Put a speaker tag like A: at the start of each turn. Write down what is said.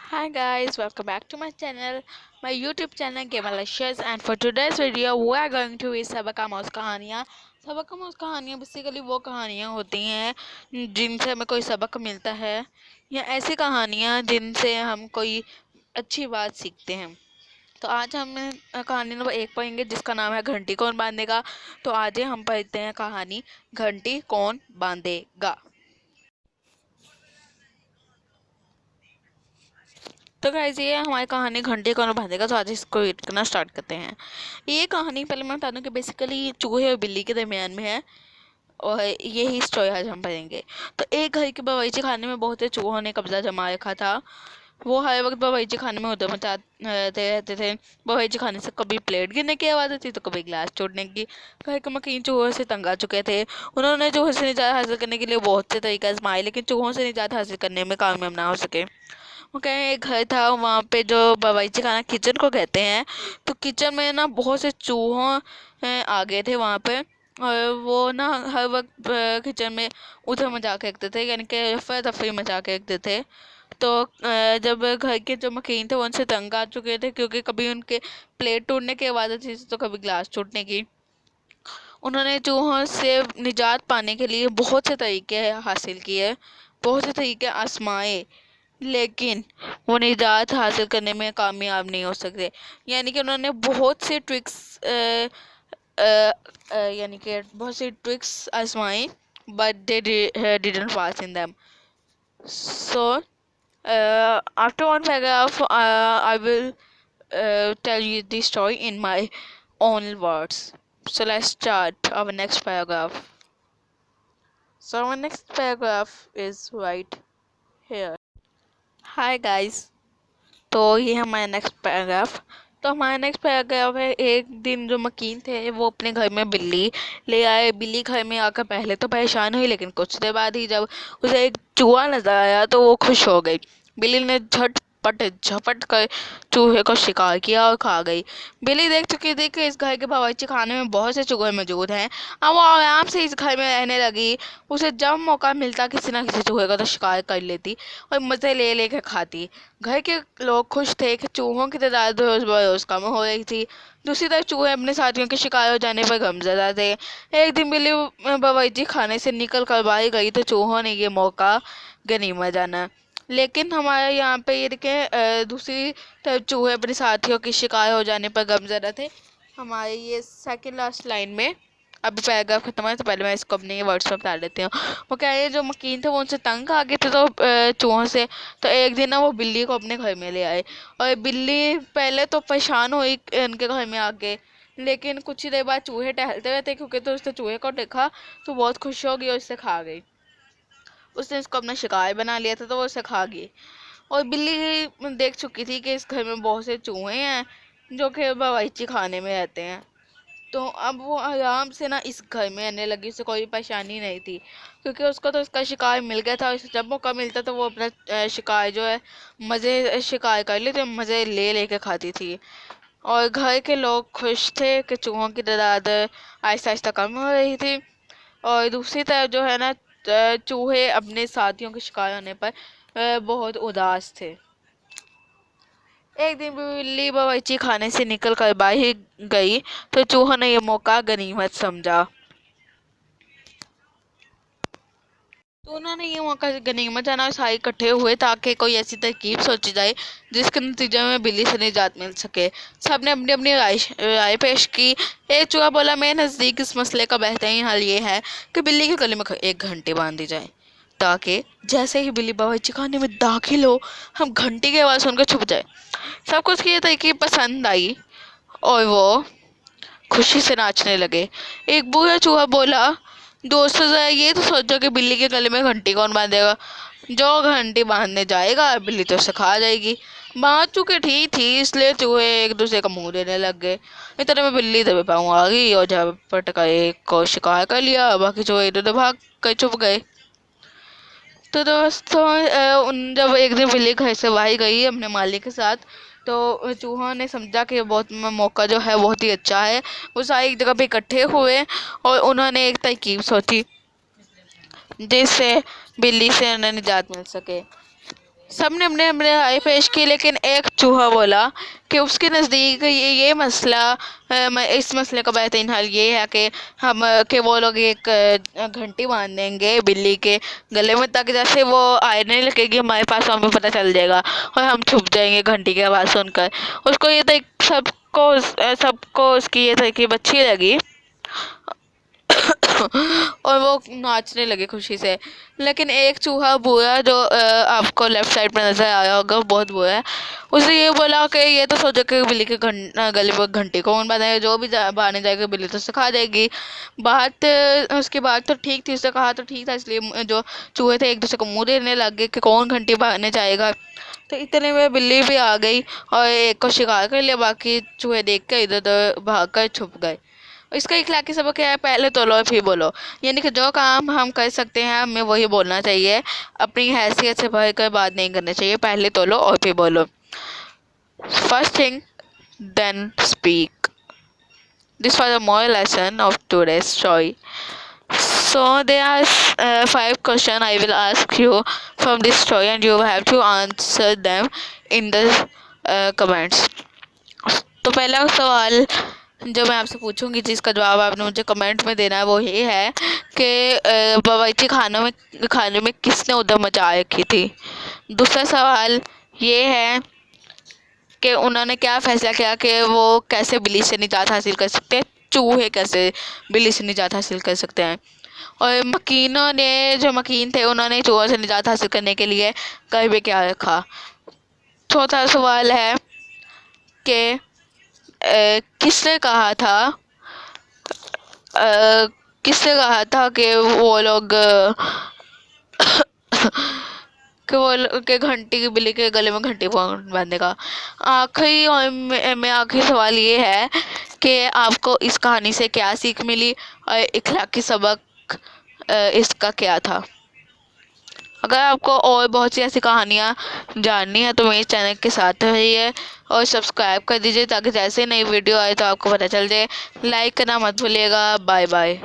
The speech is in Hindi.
A: Hi guys, welcome back to my channel, my YouTube channel Gamalicious, and for today's video we are going to read सबक आमोज़ कहानियाँ। सबक आमोज़ कहानियाँ बेसिकली वो कहानियाँ होती हैं जिनसे हमें कोई सबक मिलता है या ऐसी कहानियाँ जिनसे हम कोई अच्छी बात सीखते हैं। तो आज हम कहानी नंबर 1 पढ़ेंगे जिसका नाम है घंटी कौन बांधेगा। तो आज हम पढ़ते हैं कहानी घंटी कौन बांधेगा। तो गाइस ये हमारी कहानी घंटे कौन बांधेगा। तो आज इसको रीड करना स्टार्ट करते हैं। ये कहानी पहले मैं बता दूं कि बेसिकली चूहे और बिल्ली के दरमियान में है और यही स्टोरी आज हम पढ़ेंगे। तो एक घर के बावर्ची खाने में बहुत से चूहों ने कब्जा जमा रखा था। वो हर वक्त बावर्ची खाने में उधर मचाते रहते थे। बावर्ची खाने से कभी प्लेट गिरने की आवाज़ आती तो कभी गिलास टूटने की। घर के मकीन चूहों से तंग आ चुके थे। उन्होंने चूहों से निजात हासिल करने के लिए बहुत से तरीके आजमाए लेकिन चूहों से निजात हासिल करने में कामयाब ना हो सके। वो कहे एक घर था वहाँ पे जो बावर्ची खाना किचन को कहते हैं। तो किचन में ना बहुत से चूहों आ गए थे वहाँ पे। और वो ना हर वक्त किचन में उधर मचा के रखते थे यानी कि रफा दफरी मचा के रखते थे। तो जब घर के जो मकीन थे वो उनसे तंग आ चुके थे क्योंकि कभी उनके प्लेट टूटने की आवाज़ आती थी तो कभी गिलास टूटने की। उन्होंने चूहों से निजात पाने के लिए बहुत से तरीके हासिल किए, बहुत से तरीके आजमाए लेकिन वो निजात हासिल करने में कामयाब नहीं हो सकते। यानी कि उन्होंने बहुत से ट्रिक्स यानी कि बहुत सी ट्रिक्स आजमाई but they didn't pass in them. So after one paragraph I will tell you the story in my own words. So let's start our next paragraph. So our next paragraph is right here. Hi guys. तो ये हमारा नेक्स्ट पैराग्राफ। तो हमारा नेक्स्ट पैराग्राफ है एक दिन जो मकीन थे वो अपने घर में बिल्ली ले आए। बिल्ली घर में आकर पहले तो परेशान हुई लेकिन कुछ देर बाद ही जब उसे एक चूहा नजर आया तो वो खुश हो गई। बिल्ली ने झटपट झपट कर चूहे को शिकार किया और खा गई। बिल्ली देख चुकी थी कि इस घर के बावर्ची खाने में बहुत से चूहे मौजूद हैं। अब वो आराम से इस घर में रहने लगी। उसे जब मौका मिलता किसी न किसी चूहे का तो शिकार कर लेती और मज़े ले लेकर खाती। घर के लोग खुश थे कि चूहों की तादाद रोज बरोज कम हो रही थी। दूसरी तरफ चूहे अपने साथियों के शिकार हो जाने पर गमज़दा थे। एक दिन बिल्ली बावर्ची खाने से निकल कर बाहर गई तो चूहों ने ये मौका गनीमत जाना। लेकिन हमारे यहाँ पे ये देखें दूसरी तरफ चूहे अपने साथियों के शिकार हो जाने पर गमज़दा थे। हमारे ये सेकंड लास्ट लाइन में अभी पैराग्राफ खत्म है तो पहले मैं इसको अपने वर्ड्स में बता देती हूँ। वो कह रहे हैं जो मकीन थे वो उनसे तंग आ गए थे तो चूहों से। तो एक दिन ना वो बिल्ली को अपने घर में ले आए और बिल्ली पहले तो परेशान हुई उनके घर में आके लेकिन कुछ ही देर बाद चूहे टहलते रहते क्योंकि तो उसने चूहे को देखा तो बहुत खुश हो गई और उससे खा गई। उसने इसको अपना शिकार बना लिया था तो वो उसे खा गई। और बिल्ली देख चुकी थी कि इस घर में बहुत से चूहे हैं जो कि बावर्ची खाने में रहते हैं। तो अब वो आराम से ना इस घर में रहने लगी। उसे कोई परेशानी नहीं थी क्योंकि उसको तो उसका शिकार मिल गया था। उसे जब मौका मिलता तो वो अपना शिकार जो है मज़े शिकार कर लेते मज़े ले लेके खाती थी। और घर के लोग खुश थे कि चूहों की तादाद आहिस्ता आहिस्ता कम हो रही थी। और दूसरी तरफ जो है ना चूहे अपने साथियों के शिकार होने पर बहुत उदास थे। एक दिन बिल्ली बावर्ची खाने से निकल कर बाहर गई तो चूहों ने यह मौका गनीमत समझा। तो उन्होंने ये मौका गनीमत जाना सारे इकट्ठे हुए ताकि कोई ऐसी तरकीब सोची जाए जिसके नतीजे में बिल्ली से निजात मिल सके। सबने अपनी अपनी राय पेश की। एक चूहा बोला मेरे नज़दीक इस मसले का बेहतरीन हल ये है कि बिल्ली के गले में एक घंटी बांध दी जाए ताकि जैसे ही बिल्ली बावर्ची खाने में दाखिल हो हम घंटी की आवाज़ सुनकर छुप जाए। सबको उसकी ये तरकीब पसंद आई और वो खुशी से नाचने लगे। एक बूढ़ा चूहा बोला दोस्तों जरा ये तो सोचो कि बिल्ली के गले में घंटी कौन बांधेगा। जो घंटी बांधने जाएगा बिल्ली तो उसे खा जाएगी। बात चूंकि ठीक थी इसलिए चूहे एक दूसरे का मुंह देने लग गए। इतने में बिल्ली दबे पाँव आ गई और जब पटका एक को शिकार कर लिया बाकी चूहे इधर भाग कर छुप गए। तो दोस्तों उन जब एक दिन बिल्ली घर से बाहर गई अपने मालिक के साथ तो चूहों ने समझा कि बहुत मौका जो है बहुत ही अच्छा है। वो सारे एक जगह पे इकट्ठे हुए और उन्होंने एक तरकीब सोची जिससे बिल्ली से उन्हें निजात मिल सके। सबने अपने अपने राय पेश की, लेकिन एक चूहा बोला कि उसके नज़दीक ये मसला, इस मसले का बेहतरीन हल ये है कि कि वो लोग एक घंटी बांध देंगे बिल्ली के गले में, ताकि जैसे वो आने लगेगी हमारे पास, हमें पता चल जाएगा और हम छुप जाएंगे घंटी की आवाज़ सुनकर। उसको ये तो सबको उसकी ये तरकीब अच्छी लगी और वो नाचने लगे खुशी से। लेकिन एक चूहा बुरा, जो आपको लेफ्ट साइड में नजर आया होगा, बहुत बुरा है, उसने ये बोला कि ये तो सोचा कि बिल्ली के गले पर घंटी कौन बांधेगा, जो भी बांधने जाएगा बिल्ली तो सिखा देगी। उसकी बात तो ठीक थी, उसने कहा तो ठीक था, इसलिए जो चूहे थे एक दूसरे को मुंह देने लग गए कि कौन घंटी बांधने जाएगा। तो इतने में बिल्ली भी आ गई और एक को शिकार कर लिया, बाकी चूहे देख कर इधर उधर भाग कर छुप गए। इसका इखलाकी सबक क्या है? पहले तोलो फिर बोलो। यानी कि जो काम हम कर सकते हैं हमें वही बोलना चाहिए, अपनी हैसियत से बढ़ कर बात नहीं करनी चाहिए। पहले तोलो और फिर बोलो। First thing then speak. This was a moral lesson of today's story. So there are 5 questions I will ask you from this story, and you have to answer them in the comments. तो पहला सवाल जो मैं आपसे पूछूंगी, जिसका जवाब आपने मुझे कमेंट में देना है, वो ये है कि बावर्ची खाने में किसने उधर मचा रखी थी। दूसरा सवाल ये है कि उन्होंने क्या फैसला किया कि वो कैसे बिल्ली से निजात हासिल कर सकते हैं, चूहे कैसे बिल्ली से निजात हासिल कर सकते हैं। और जो मकीन थे, उन्होंने चूहों से निजात हासिल करने के लिए घर में क्या रखा। चौथा सवाल है कि किसने कहा था कि वो लोग के घंटी की बिल्ली के गले में घंटी बांधने का। आखिरी सवाल ये है कि आपको इस कहानी से क्या सीख मिली और इखलाकी सबक इसका क्या था। अगर आपको और बहुत सी ऐसी कहानियाँ जाननी है तो मेरे चैनल के साथ रहिए और सब्सक्राइब कर दीजिए, ताकि जैसे नई वीडियो आए तो आपको पता चल जाए। लाइक करना मत भूलिएगा। Bye bye.